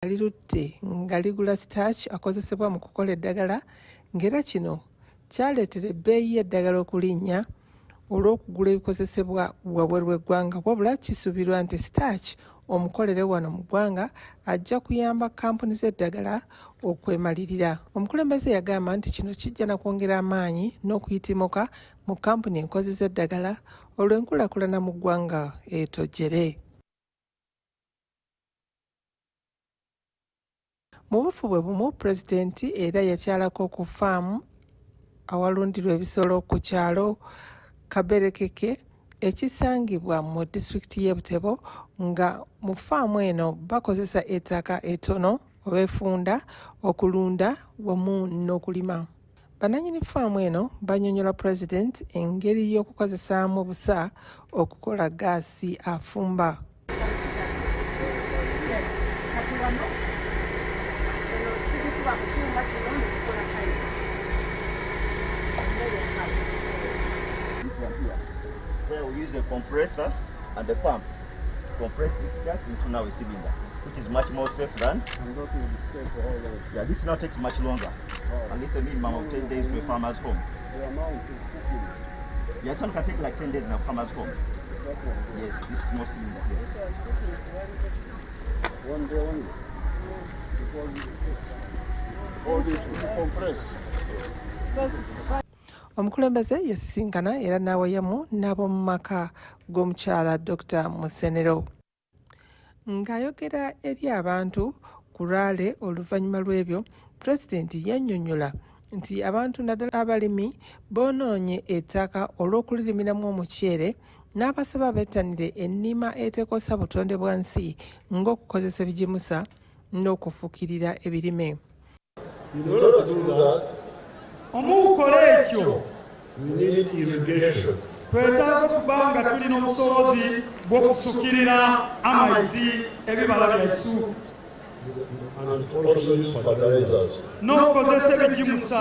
lirutte nga ligula starch akozesebwa mu kukola eddagala ng'era kino kyaleetera ebbeeyi y'eddagala okulinnya olw'okugula ebikozesebwa wabweru w'eggwanga, wabula kisuubirwa nti starch omukolere wano mu ggwanga ajja kuyamba kampuni z'eddagala okwemalirira. Omukulembeze yagamba nti kino kijja na kwongera amaanyi n'okuyitimuka mu kampuni enkozi z'eddagala olw'enkulaakulana mu ggwanga etojjere. Mu bufu bwe bumu, pulezidenti era yakyalako ku faamu awalundirwa ebisolo ku kyalo Kaberekeke ekisangibwa mu disitulikiti y'e Butebo, nga mu faamu eno bakozesa ettaka ettono oba effunda okulunda wamu n'okulima. Bannannyini faamu eno bannyonnyola pulezidenti engeri y'okukozesaamu busa okukola gaasi afumba. Where we use a compressor and a pump to compress this gas into now a cylinder, which is much more safe than. Yeah, this now takes much longer. At least a minimum of 10 days to a farmer's home. The amount of cooking. Yeah, this one can take like 10 days in a farmer's home. Yes, this small cylinder here. This was cooking one day only. All this will compress. Omukulembeze yasisinkana era n'awayamu n'ab'omu maka g'omukyala Dr. Musenero. Ng'ayogera eri abantu ku Lwale oluvannyuma lw'ebyo, pulezidenti yannyonnyola nti abantu naddala abalimi boonoonye ettaka olw'okulirimiramu omuceere, n'abasaba bettanire ennima etekosa butonde bwa nsi ng'okukozesa ebigimusa n'okufukirira ebirime. Omukola ekyo twetaaga okuba nga tulina obusobozi bw'okusukirira amazzi ebibala byaisu n'okukozesa ebigimusa.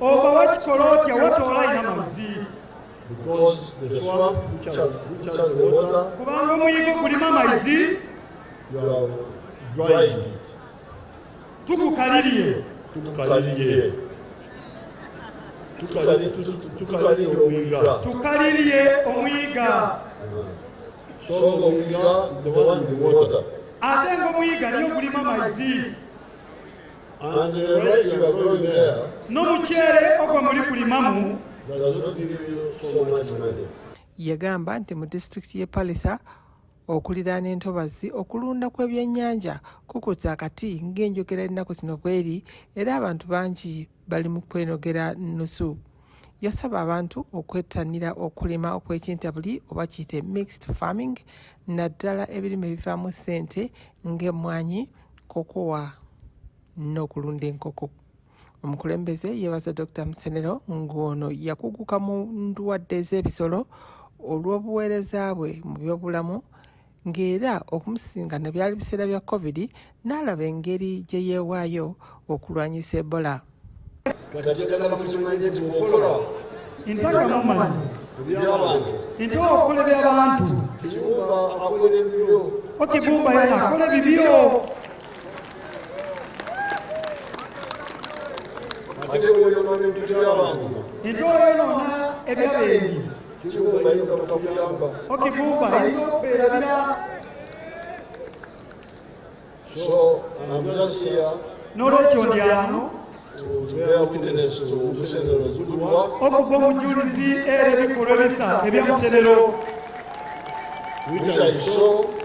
Oba wakikola otya watoola ina amazzi? Kubanga omuyigo gulimu amazzi tugukaliriye omuyiga ate ng'omuyiga niyo gulimu amazzi n'omuceere ogwo muli kulimamu. Yagamba nti mu disitulikiti y'e Palisa okuliraana entobazi okulunda kw'ebyennyanja kukutte akati ng'enjogera ennaku zino bweri, era abantu bangi bali mu kwenogera nnusu. Yasaba abantu okwettanira okulima okw'ekintabuli oba kiyite mixed farming, naddala ebirime ebivaamu ssente ng'emmwanyi, kokowa n'okulunda enkoko. Omukulembeze yeebaza Dr. Musenero ng'ono yakuguka mu ndwadde z'ebisolo olw'obuweereza bwe mu byobulamu, ng'era okumusisinkana byali biseera bya COVID, n'alaba engeri gye yeewaayo okulwanyisa Ebola. Ntaka mumanyi nti okola by'abantu okibumba yena akola bibyo nti oyonoona ebyabendi okibumba ayinza okubeerabira. N'olwekyo ndi ano okuba omujulizi era ebikolwa ebisa ebya Musenero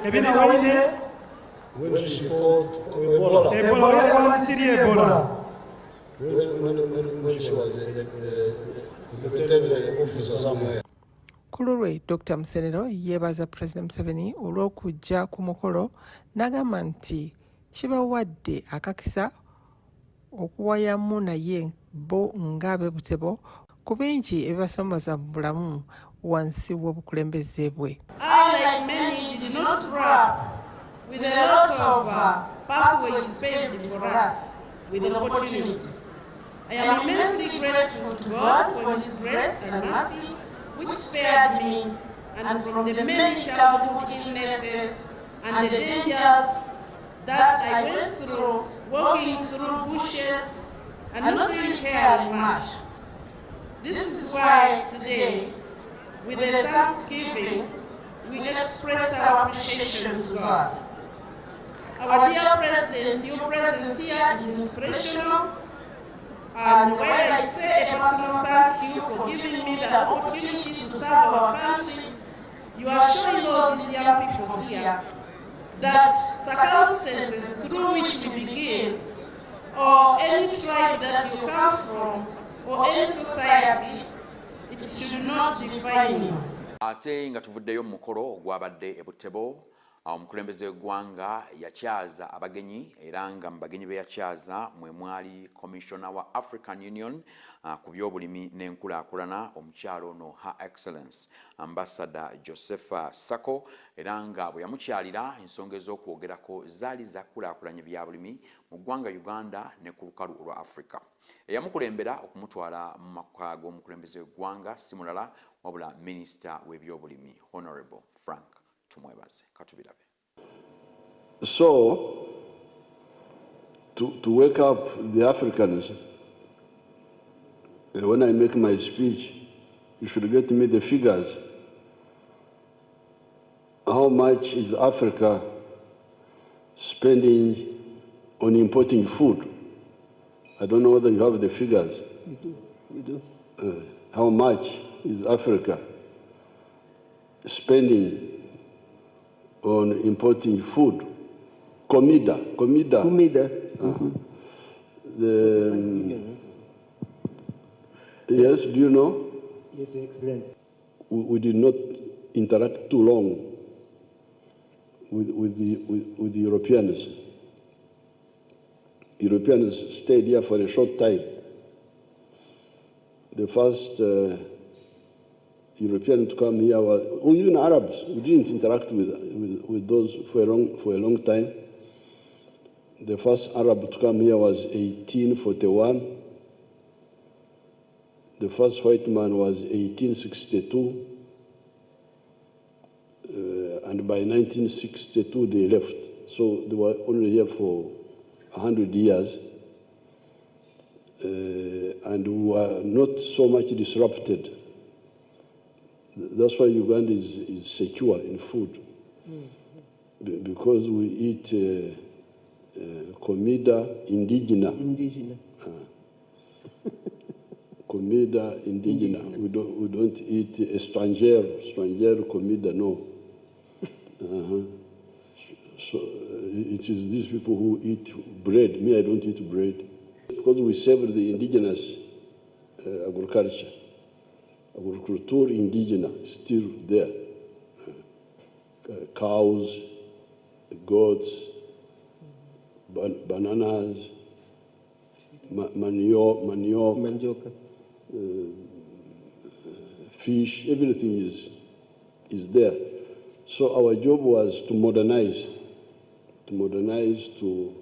ebinawaine Ebola oyalwanyisirye Ebola. Ku lulwe Dr. Musenero yeebaza President Museveni olw'okujja ku mukolo, n'agamba nti kibawadde akakisa okuwayamu naye bo ng'ab'e Butebo ku bingi ebibasomoza mu bulamu wansi w'obukulembeze bwe. I, like many, did not grow up with a lot of pathways paved for us with an opportunity. I am immensely grateful to God for His grace and mercy, which spared me and from the many childhood illnesses and the dangers that I went through walking through bushes and not really caring much. This is why today, with the Thanksgiving, we express our appreciation to God. Our dear President, your presence here is inspirational, and while I say a personal thank you for giving me the opportunity to serve our country, you are showing all these young people here that circumstances through which we begin, or any tribe that you come from, or any society, it should not define you. Ate nga tuvuddeyo mu mukolo ogwabadde e Buttebo, omukulembeze w'eggwanga yakyaza abagenyi era nga mu bagenyi be yakyaza mwe mwali Commissioner wa African Union ku by'obulimi n'enkulaakulana omukyalo ono Her Excellence Ambassador Josepha Sako, era nga bwe yamukyalira ensonga ez'okwogerako zaali zakulaakulanye byabulimi mu ggwanga Uganda ne ku lukalu olwa Africa. Eyamukulembera okumutwala mu maka g'omukulembeze w'eggwanga si mulala wabula Minisita w'ebyobulimi Honorable Frank Tumwebaze. Katubirabe. So, to wake up the Africans, when I make my speech, you should get me the figures. How much is Africa spending on importing food? I don't know whether you have the figures. We do. How much is Africa spending on importing food? Comida. Yes, do you know? Yes, Excellency. We did not interact too long with the Europeans. Europeans stayed here for a short time. The first European to come here was even Arabs. We didn't interact with those for a long time. The first Arab to come here was 1841. The first white man was 1862. And by 1962 they left. So they were only here for 100 years. And we were not so much disrupted. That's why Uganda is secure in food. Because we eat comida indigena. Comida indigena. We don't eat estrangeiro comida, no. So it is these people who eat bread. Me, I don't eat bread. Because we serve the indigenous agriculture. Agriculture indigena is still there. Cows, goats, bananas, manioc, fish, everything is there. So our job was to modernize, to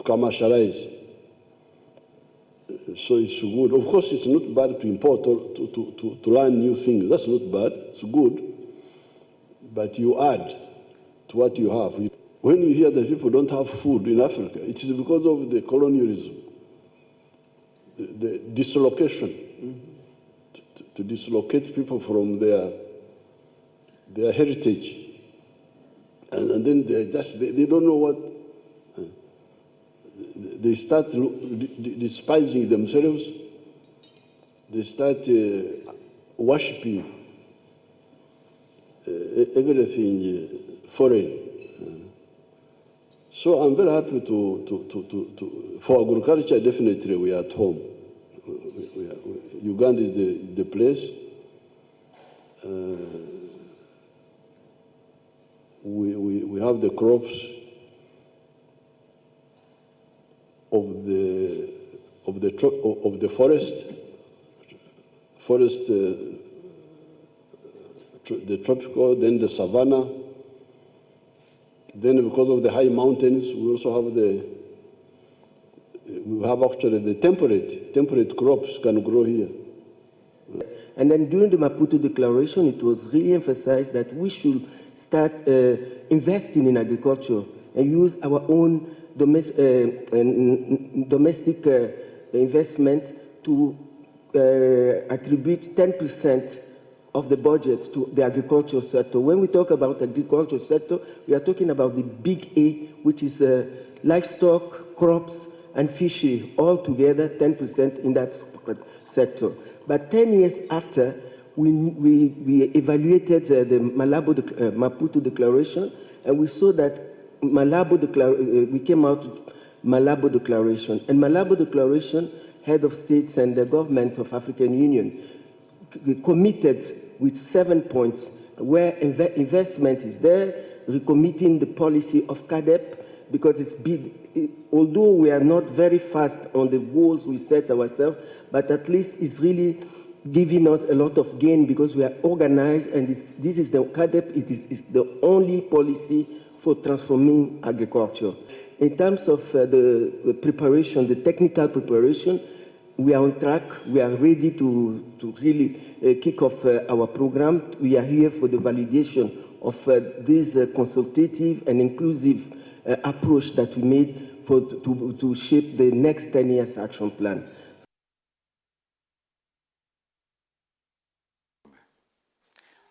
commercialize. So it's good. Of course, it's not bad to import or to learn new things. That's not bad. It's good. But you add to what you have. When you hear that people don't have food in Africa, it is because of the colonialism, the dislocation, to dislocate people from their heritage. And then they don't know what. They start despising themselves. They start worshipping everything foreign. So I'm very happy for agriculture. Definitely, we are at home. Uganda is the place. We have the crops of the forest, the tropical, then the savanna. Then because of the high mountains, we also have actually the temperate crops can grow here. And then during the Maputo Declaration, it was really emphasized that we should start investing in agriculture and use our own domestic investment to attribute 10% of the budget to the agricultural sector. When we talk about agricultural sector, we are talking about the big A, which is livestock, crops, and fishery, all together 10% in that sector. But 10 years after, we evaluated the Maputo Declaration, and we saw that we came out with Malabo Declaration. And Malabo Declaration, head of states and the government of African Union, committed with 7 points where investment is there, recommitting the policy of CADEP, because it's big. Although we are not very fast on the goals we set ourselves, but at least it's really giving us a lot of gain because we are organized, and this is the CADEP, it's the only policy for transforming agriculture. In terms of the preparation, the technical preparation, we are on track. We are ready to really kick off our program. We are here for the validation of this consultative and inclusive approach that we made to shape the next 10 years action plan.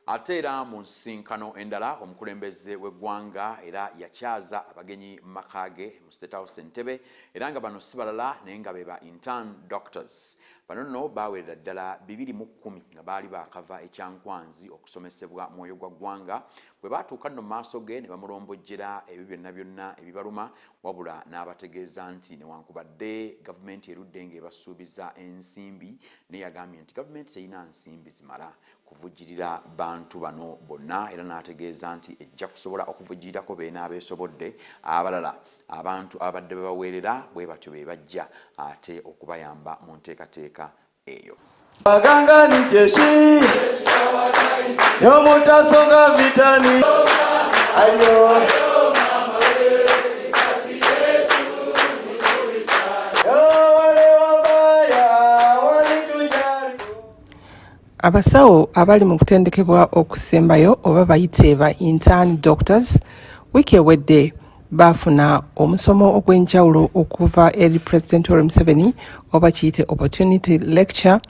Ate era mu nsinkano endala omukulembeze w'eggwanga era yakyaza abagenyi makage mu State House Entebbe era nga bano si balala naye nga be ba intern doctors. Bano nno baawera ddala 210 nga baali baakava ekyankwanzi okusomesebwa mwoyo gwa ggwanga bwe baatuuka nno mu maaso ge ne bamulombojjera ebyo byonna byonna ebibaluma wabula n'abategeeza nti newankubadde gavumenti erudde ng'ebasuubiza ensimbi naye yagambye nti gavumenti terina nsimbi zimala kuvujjirira bantu bano bonna era n'ategeeza nti ejja kusobola okuvujjirirako beena abeesobodde abalala abantu abadde babaweerera bwe batyo be bajja ate okubayamba mu nteekateeka eyo. Baganga ni jeshi yomutasonga vitani ayo Abasawo abali mu kutendekebwa okusembayo oba bayite ba intern doctors wiki ewedde baafuna omusomo ogw'enjawulo okuva eri President Museveni oba kiyite opportunity lecture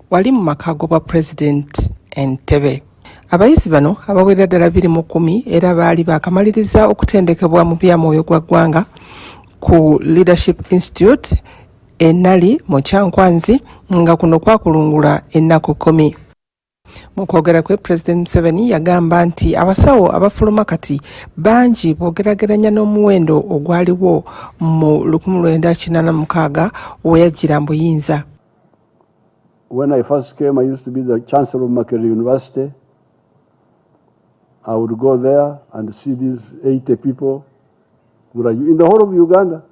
wali mu makago bwa President Entebbe. Abayizi bano abawerera ddala 210 era baali bakamaliriza okutendekebwa mu byamwoyo gwa ggwanga ku Leadership Institute enali mu Kyankwanzi nga kuno kwakulungula ennaku 10. Mu kwogera kwe President Museveni yagamba nti abasawo abafuluma kati bangi bwogerageranya n'omuwendo ogwaliwo mu 1986 we yajjira mu buyinza. When I first came, I used to be the Chancellor of Makerere University. I would go there and see these 80 people in the whole of Uganda.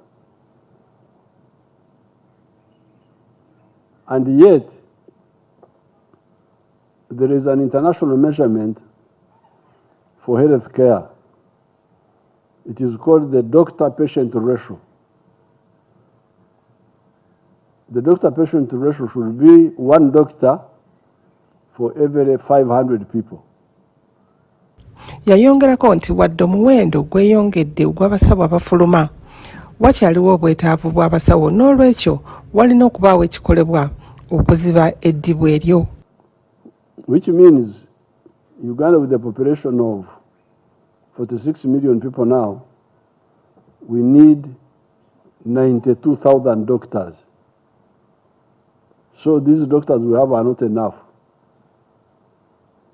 And yet, there is an international measurement for health care. It is called the doctor-patient ratio. The doctor-patient ratio should be 1 doctor for every 500 people. Yayongerako nti wadde omuwendo gweyongedde ogw'abasawo abafuluma wakyaliwo obwetaavu bw'abasawo n'olwekyo walina okubaawo ekikolebwa okuziba eddibu eryo. Which means Uganda, with a population of 46 million people now, we need 92,000 doctors. So these doctors we have are not enough.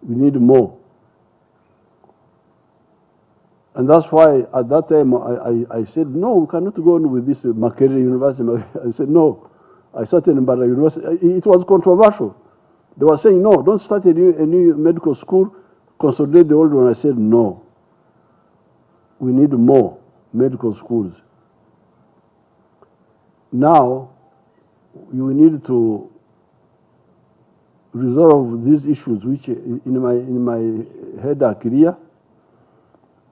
We need more. And that's why at that time I said, no, we cannot go on with this Makerere University. I said, no. I started in Mbara University. It was controversial. They were saying, no, don't start a new medical school, consolidate the old one. I said, no. We need more medical schools. Now, you need to resolve these issues, which in my head are clear,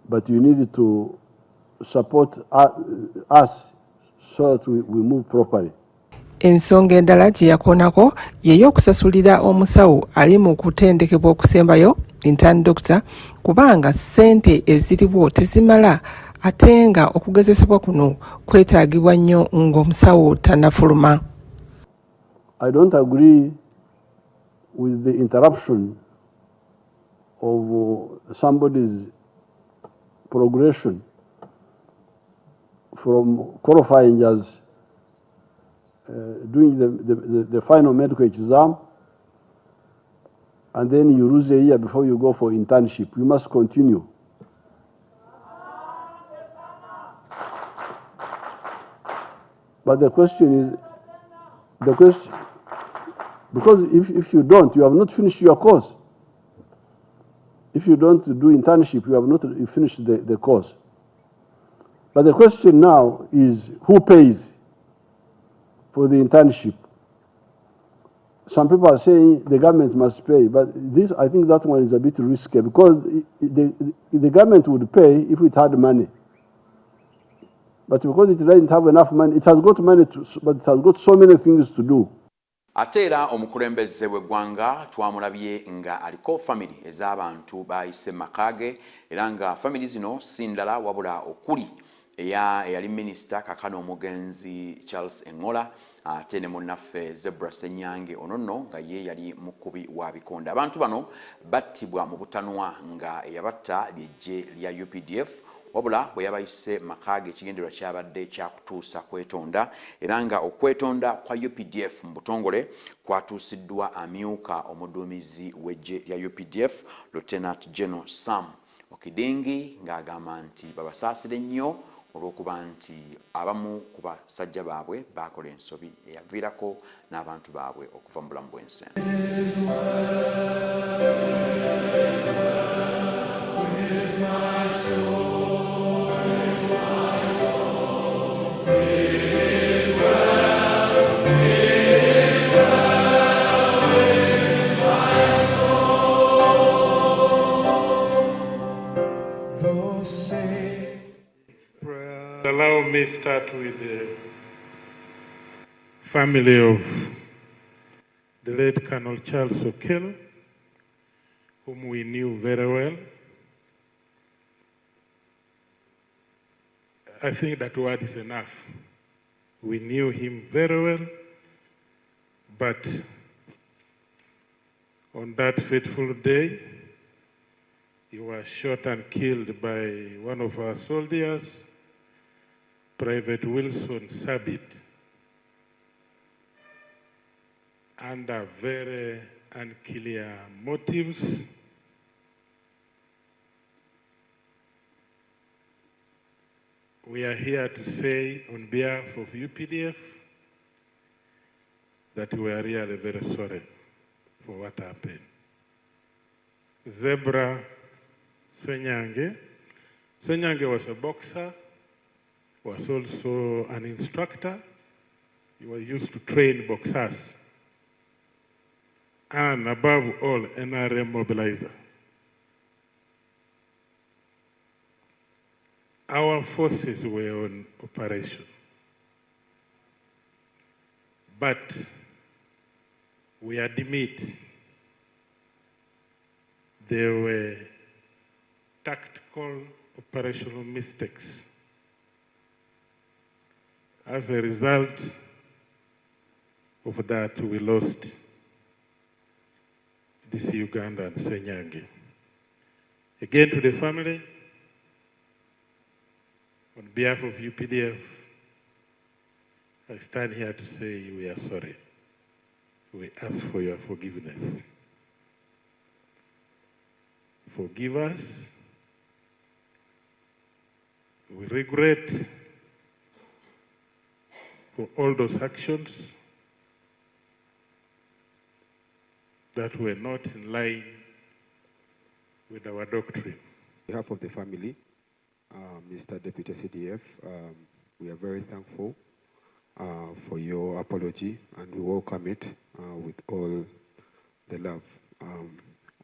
but you need to support us so that we move properly. ensonga endala gye yakoonako y'ey'okusasulira omusawo ali mu kutendekebwa okusembayo intern doctor kubanga ssente eziriwo tezimala ate nga okugezesebwa kuno kwetaagibwa nnyo ng'omusawo tannafuluma. I don't agree with the interruption of somebody's progression from qualifying as doing the final medical exam, and then you lose a year before you go for internship. You must continue. But the question is, because if you don't, you have not finished your course. If you don't do internship, you have not finished the course. But the question now is, who pays for the internship? Some people are saying the government must pay, but this, I think that one is a bit risky because the government would pay if it had money. But because it doesn't have enough money, it has got money, but it has got so many things to do. Ate era omukulembeze w'eggwanga twamulabye nga aliko family ez'abantu bayise makage era nga family zino si ndala wabula okuli eyali minisita kakano omugenzi Charles Engola ate ne munnaffe Zebra Senyange ono nno nga ye yali mukubi wa bikonde. Abantu bano battibwa mu butanwa nga eyabatta ly'eggye lya UPDF wabula bwe yabayise makage ekigendererwa kyabadde kyakutuusa kwetonda era nga okwetonda kwa UPDF mu butongole kwatuusiddwa amyuka omuduumizi w'eggye lya UPDF Lieutenant General Sam Okidingi ng'agamba nti babasaasire nnyo olw'okuba nti abamu ku basajja baabwe baakola ensobi eyaviirako n'abantu baabwe okuva mu bulamu bw'ensi. Allow me to start with the family of the late Colonel Charles Okello, whom we knew very well. I think that word is enough. We knew him very well, but on that fateful day, he was shot and killed by one of our soldiers, Private Wilson Sabit, under very unclear motives. We are here to say on behalf of UPDF that we are really very sorry for what happened. Zebra Senyange was a boxer, was also an instructor. He was used to train boxers. And above all, NRM mobilizer. Our forces were on operation. But we admit there were tactical operational mistakes. As a result of that, we lost this Ugandan Senyange. Again, to the family, on behalf of UPDF, I stand here to say we are sorry. We ask for your forgiveness. Forgive us. We regret for all those actions that were not in line with our doctrine. On behalf of the family, Mr. Deputy CDF, we are very thankful for your apology and we welcome it with all the love.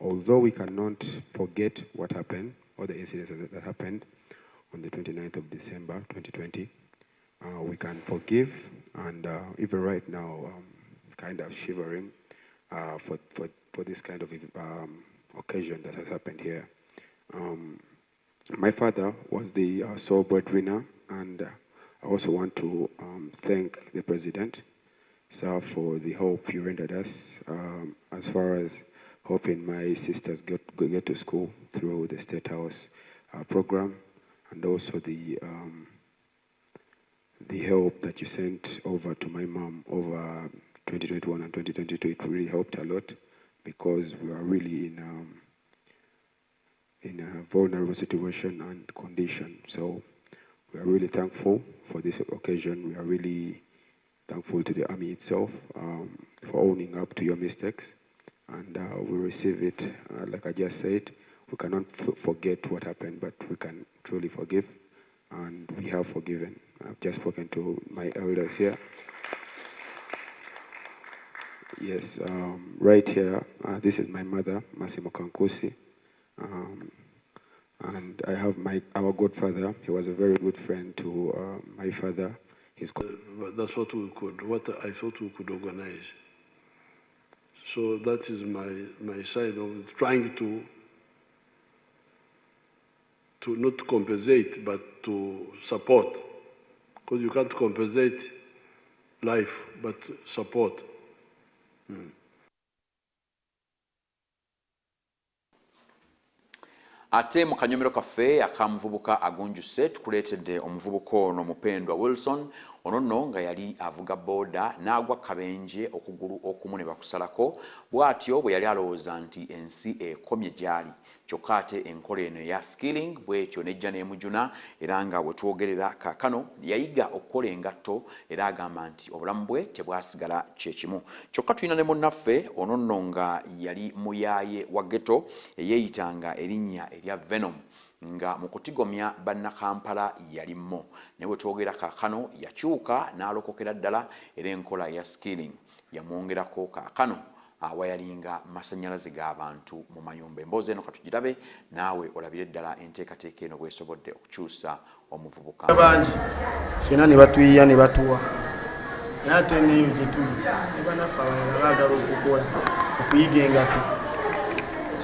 Although we cannot forget what happened, or the incidents that happened on the 29th of December 2020, we can forgive. And even right now, kind of shivering for this kind of occasion that has happened here. My father was the sole breadwinner, and I also want to thank the President, sir, for the hope he rendered us as far as helping my sisters get to school through the State House program, and also the help that you sent over to my mom over 2021 and 2022. It really helped a lot because we are really in a vulnerable situation and condition. So we are really thankful for this occasion. We are really thankful to the Army itself for owning up to your mistakes. And we receive it, like I just said, we cannot forget what happened, but we can truly forgive, and we have forgiven. I've just spoken to my elders here. Yes, right here, this is my mother, Massimo Kankusi, and I have our godfather. He was a very good friend to my father. That's what we could, what I thought we could organize. So that is my side of trying to not compensate, but to support. Because you can't compensate life, but support. Ate mu kanyomero kaffe akamuvubuka agunjuse tukuleetedde omuvubuka ono Mupendwa Wilson ono nno nga yali avuga boda n'agwa kabenje okugulu okumu ne bakusalako bw'atyo bwe yali alowooza nti ensi ekomye gy'ali kyokka ate enkola eno eya skilling bw'etyo nejja n'emujuna era nga bwe twogerera kaakano yayiga okukola engatto era agamba nti obulamu bwe tebwasigala kyekimu kyokka tulina ne munnaffe ono nno nga yali muyaaye wa ghetto eyeeyitanga erinnya erya Venom nga mu kutigomya bannakampala yalimmo ne bwe twogera kaakano yakyuka n'alokokera ddala era enkola ya skilling yamwongerako kaakano awayalinga masannyalaze g'abantu mu mayumba. Emboozi eno katugirabe naawe olabire ddala enteekateeka eno bw'esobodde okukyusa omuvubuka bangi ffena ne batuyiya ne batuwa naye ate neyo gye tuli ne banaffe abalala baagala okukola okuyiga engato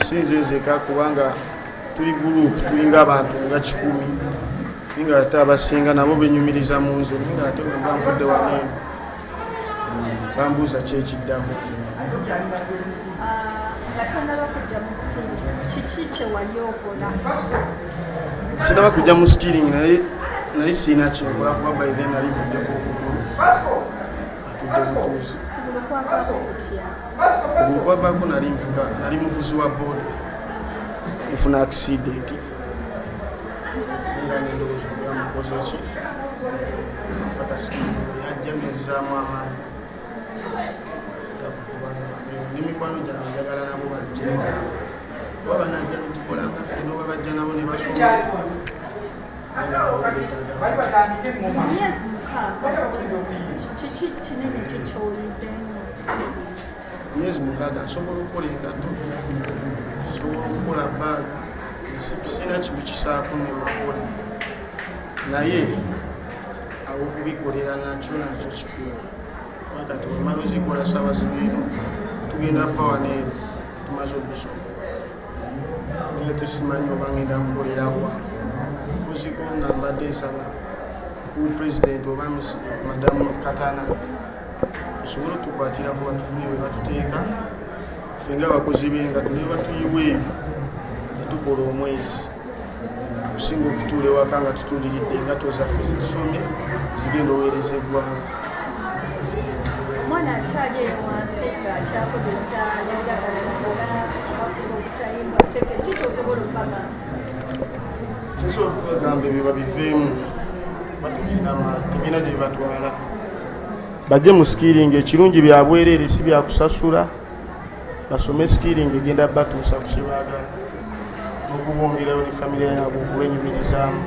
si nze nzeka kubanga tuli gurupu tulinga abantu nga 10 nga ate abasinga nabo benyumiriza mu nze naye nga ate bwe mba nvudde waneeno bambuuza kyekiddako sinaba kujja mu skilling nali siina kyenkola kuba by then nali nvuddeko okugulu atudde butuuzi okugulu kwavaako nali muvuzi wa boda nfuna accident era nendowooza okugamukoze ki paka skilling yajja nezzaamu amaanyi n'emikwano gyange njagala nabo bajje kuba banajja netukola nga ffena oba bajja nabo ne basoma emyezi 6 nsobola okukola engato nsobola okukola baaga sina kimu kisaako nemakola naye aw'okubikolera nakyo kikulu kati wemala ozikola ssaawa zino tugenda fa waneeno tumaze obisoma naye tesimanyi oba ngenda kukolerawa koziko nga mbadde nsaba ku pulezidenti oba madamu Katana asobole otukwatirako batufune we batuteeka ffe nga abakozi b'engato naye batuyiwe netukola omwezi okusinga okutuula ewaka nga tutuuliridde engato zaffe zetusomye zigenda oweereza eggwanga mwana akyali wansi ng'akyakozesa okutayimba teke kikyosobola okubagamba kisobola okubagamba ebyo babiveemu tebina gye bibatwala bajje mu skilling ekirungi byabwereere si byakusasula basome skilling egenda batuusa ku kyebaagala n'okubongerayo ne famire yaabwe okubenyumirizaamu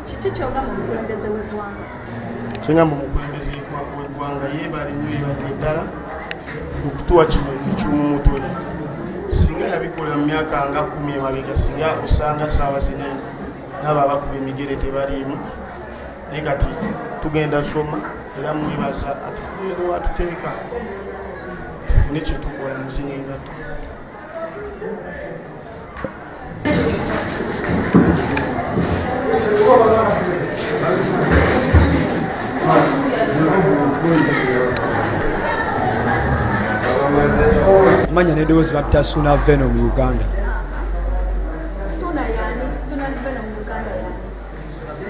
kiki kyogamba omukulembeze w'eggwanga kyengamba omukulembeze w'eggwanga yeebale nnyo ebadde eddala okutuwa kino eky'omumutwe singa yabikola mu myaka nga 10 emabega singa osanga ssaawa zino naabo abakuba emigere tebaliimu naye kati tugenda soma era mwebaza atufunire watuteeka tufune kyetukola muzinga engato. Manya nedowoozi bapita Suna Veno mu Uganda.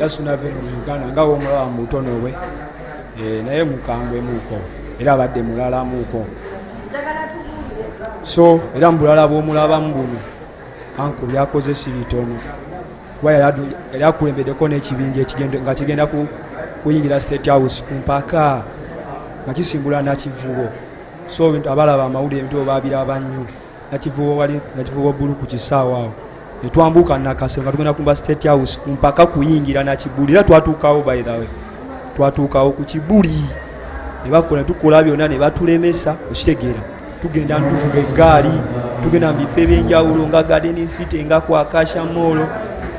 Suna Veno mu Uganda nga w'omulaba mu butono bwe naye mukambwe muuko era abadde mulala muuko. So era mu bulala bw'omulabamu buno anku byakoze si bitono kuba yali akulembeddeko n'ekibinja nga kigenda kuyingira State House ku mpaka nga kisimbula Nakivubo. So ebintu abalaba amawulire ebintu babiraba nnyo. Nakivubo bbulu ku kisaawa awo ne twambuka Nakase nga tugenda kumba State House ku mpaka kuyingira Nakibuli era twatuukawo by the way twatuukawo ku Kibuli ne bakola tukola byonna ne batulemesa okitegeera tugenda ntuvuga eggaali tugenda mu bifo ebyenjawulo nga Garden City nga ku Akasha Mall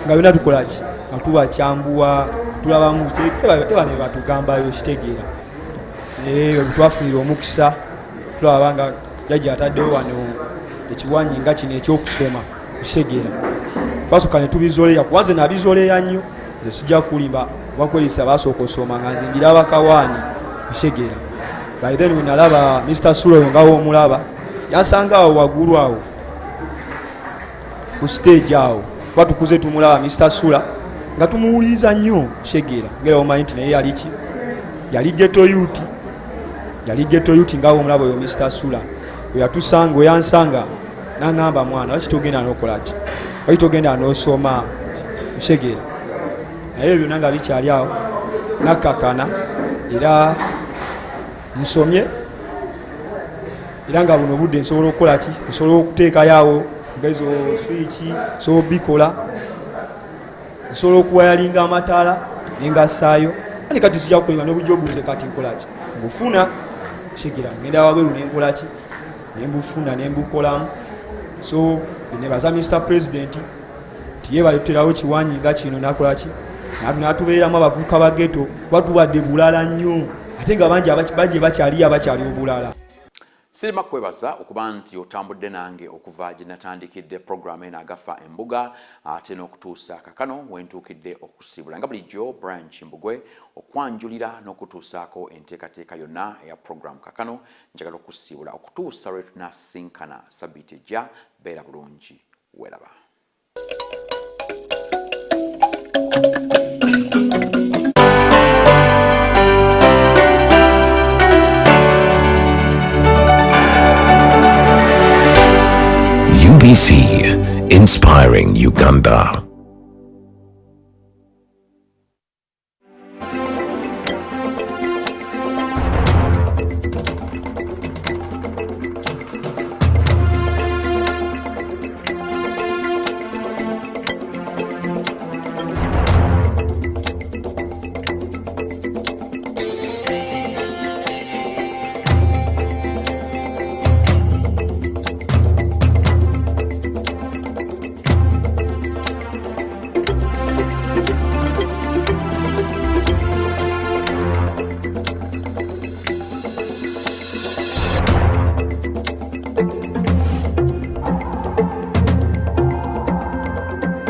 nga byonna tukolaki nga tubakyambuwa tulabamu teba ne batugambayo okitegeera twafunira omukisa tulaba nga jjajja ataddewo wano ekiwanyi nga kino ekyokusoma okitegeera twasooka ne tubizoleya kubanze nabizoleya nnyo nze sijja kulimba bakwelisa basooka osoma nga nze ngira abakawaani okitegeera by then we nalaba Mr. Sulo nga w'omulaba yansanga awo waggulu awo ku stage awo kuba tukuze tumulaba Mr. Sula nga tumuwuliriza nnyo okitegeera ngera omanyi nti naye yaliki yali ghetto youth nga w'omulaba oyo Mr. Sula weyatusanga weyansanga n'angamba mwana lwaki togenda n'okolaki lwaki togenda n'osoma okitegeera naye byonna nga bikyali awo nakkakana era nsomye era nga buno budde nsobola okukola ki nsobola okuteekayo awo ngaizo swiki nsobola obikola nsobola okuwayalinga amataala nengasaayo ani kati sijja kukolinga n'obujobuze kati nkolaki mbufuna kitegeera ngenda wabweru nenkolaki nembufuna nembukolamu. So nebaza Mr. President tiye baleterawo kiwanyi nga kino nakolaki natubeeramu abavubuka ba ghetto batuwadde bulala nnyo ate nga bangi baje bakyali obulala. Sirima kwebaza okuba nti otambudde nange okuva gye natandikidde programu eno Agafa Embuga ate n'okutuusa kakano wentuukidde okusiibula nga bulijjo Brian Kimbugwe okwanjulira n'okutuusaako enteekateeka yonna eya programu kakano njagala okusiibula okutuusa lwe tunasinkana sabbiiti ejja beera bulungi weeraba. UBC, inspiring Uganda.